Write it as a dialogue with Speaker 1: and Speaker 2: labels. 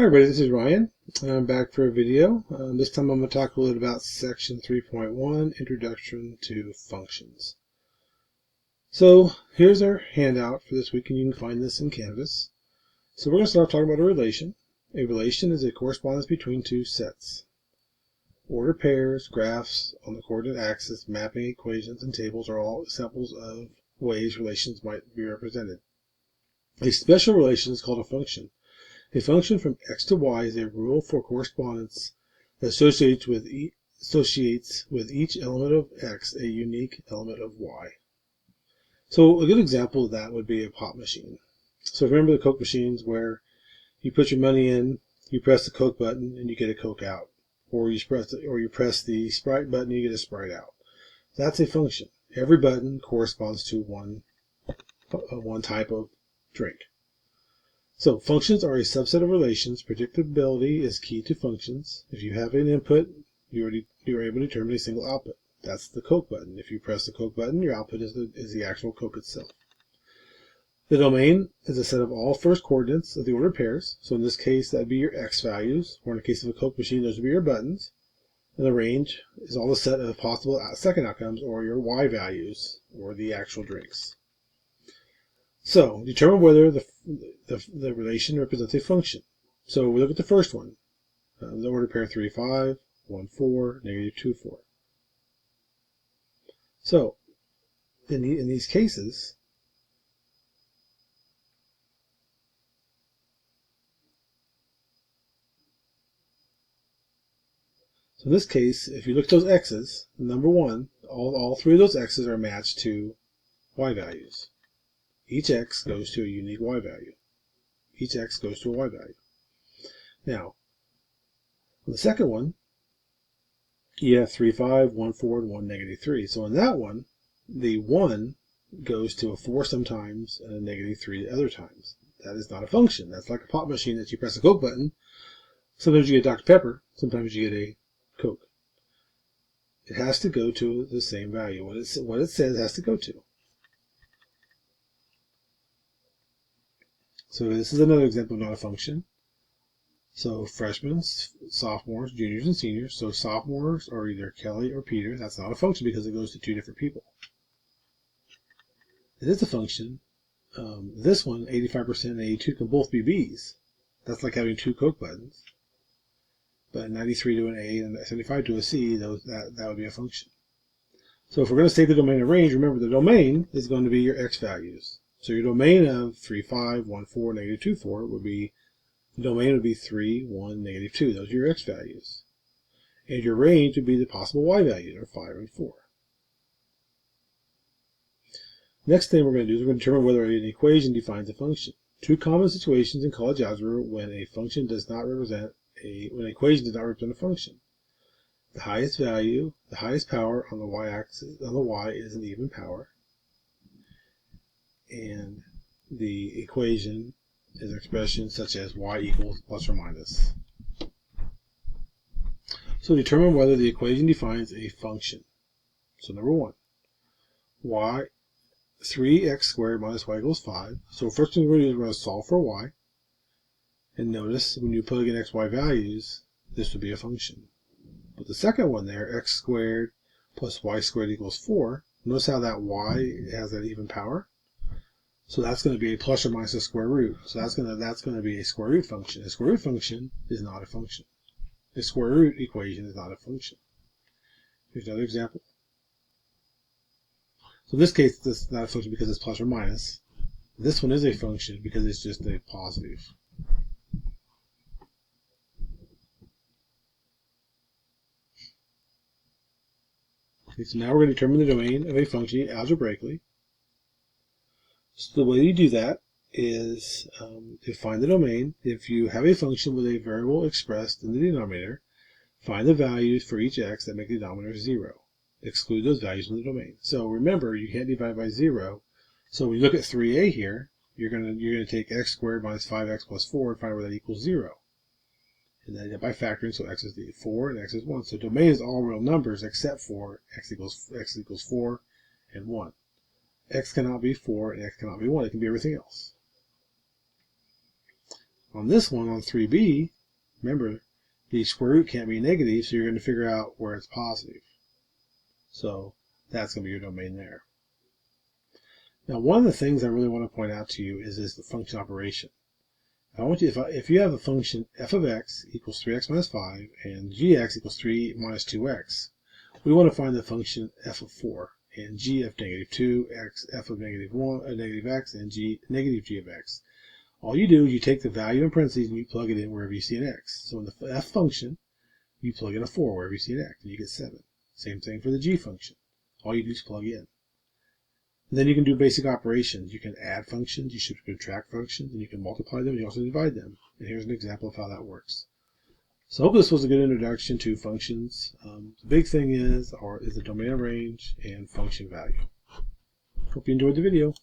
Speaker 1: Hi everybody, this is Ryan. I'm back for a video. This time I'm going to talk a little bit about section 3.1, Introduction to Functions. So here's our handout for this week, and you can find this in Canvas. So we're going to start talking about a relation. A relation is a correspondence between two sets. Ordered pairs, graphs on the coordinate axis, mapping equations, and tables are all examples of ways relations might be represented. A special relation is called a function. A function from x to y is a rule for correspondence that associates with each element of x a unique element of y. So a good example of that would be a pop machine. So remember the Coke machines where you put your money in, you press the Coke button, and you get a Coke out. Or you press the Sprite button, and you get a Sprite out. That's a function. Every button corresponds to one type of drink. So functions are a subset of relations. Predictability is key to functions. If you have an input, you're able to determine a single output. That's the Coke button. If you press the Coke button, your output is the actual Coke itself. The domain is a set of all first coordinates of the ordered pairs. So in this case, that would be your x values, or in the case of a Coke machine, those would be your buttons. And the range is all the set of possible second outcomes, or your y values, or the actual drinks. So, determine whether the relation represents a function. So, we look at the first one. The ordered pair 3, 5, 1, 4, negative 2, 4. So, in these cases, so in this case, if you look at those x's, number 1, all three of those x's are matched to y values. Each x goes to a unique y value. Each x goes to a y value. Now, on the second one, you have 3, 5, 1, 4, and 1, negative 3. So in that one, the 1 goes to a 4 sometimes and a negative 3 other times. That is not a function. That's like a pop machine that you press a Coke button. Sometimes you get Dr. Pepper. Sometimes you get a Coke. It has to go to the same value. What it says has to go to. So this is another example of not a function. So freshmen, sophomores, juniors, and seniors. So sophomores are either Kelly or Peter. That's not a function because it goes to two different people. It is a function. This one, 85% and 82, can both be B's. That's like having two Coke buttons. But 93 to an A and 75 to a C, that would be a function. So if we're going to state the domain of range, remember the domain is going to be your x values. So your domain of 3, 5, 1, 4, negative 2, 4 would be, the domain would be 3, 1, negative 2. Those are your x values. And your range would be the possible y values, or 5 and 4. Next thing we're going to do is we're going to determine whether an equation defines a function. Two common situations in college algebra when an equation does not represent a function. The highest value, the highest power on the y-axis, on the y is an even power. And the equation is an expression such as y equals plus or minus. So determine whether the equation defines a function. So number 1, 3x squared minus y equals 5. So first thing we're going to do is we're going to solve for y. And notice when you plug in x, y values, this would be a function. But the second one there, x squared plus y squared equals 4, notice how that y has that even power? So that's going to be a plus or minus a square root. So that's going to be a square root function. A square root function is not a function. A square root equation is not a function. Here's another example. So in this case, this is not a function because it's plus or minus. This one is a function because it's just a positive. Okay, so now we're going to determine the domain of a function algebraically. So the way you do that is to find the domain. If you have a function with a variable expressed in the denominator, find the values for each x that make the denominator 0. Exclude those values from the domain. So remember, you can't divide by 0. So when you look at 3a here, you're going to take x squared minus 5x plus 4 and find where that equals 0. And then by factoring, so x is 4 and x is 1. So domain is all real numbers except for x equals 4 and 1. X cannot be 4 and x cannot be 1. It can be everything else. On this one, on 3b, remember, the square root can't be negative, so you're going to figure out where it's positive. So that's going to be your domain there. Now, one of the things I really want to point out to you is the function operation. I want you, if you have a function f of x equals 3x minus 5 and gx equals 3 minus 2x, we want to find the function f of 4 and g of negative 2, x, f of negative 1, negative x, and g, negative g of x. All you do is you take the value in parentheses and you plug it in wherever you see an x. So in the f function, you plug in a 4 wherever you see an x, and you get 7. Same thing for the g function. All you do is plug in. And then you can do basic operations. You can add functions, you should subtract functions, and you can multiply them, and you also divide them. And here's an example of how that works. So I hope this was a good introduction to functions. The big thing is the domain of range and function value. Hope you enjoyed the video.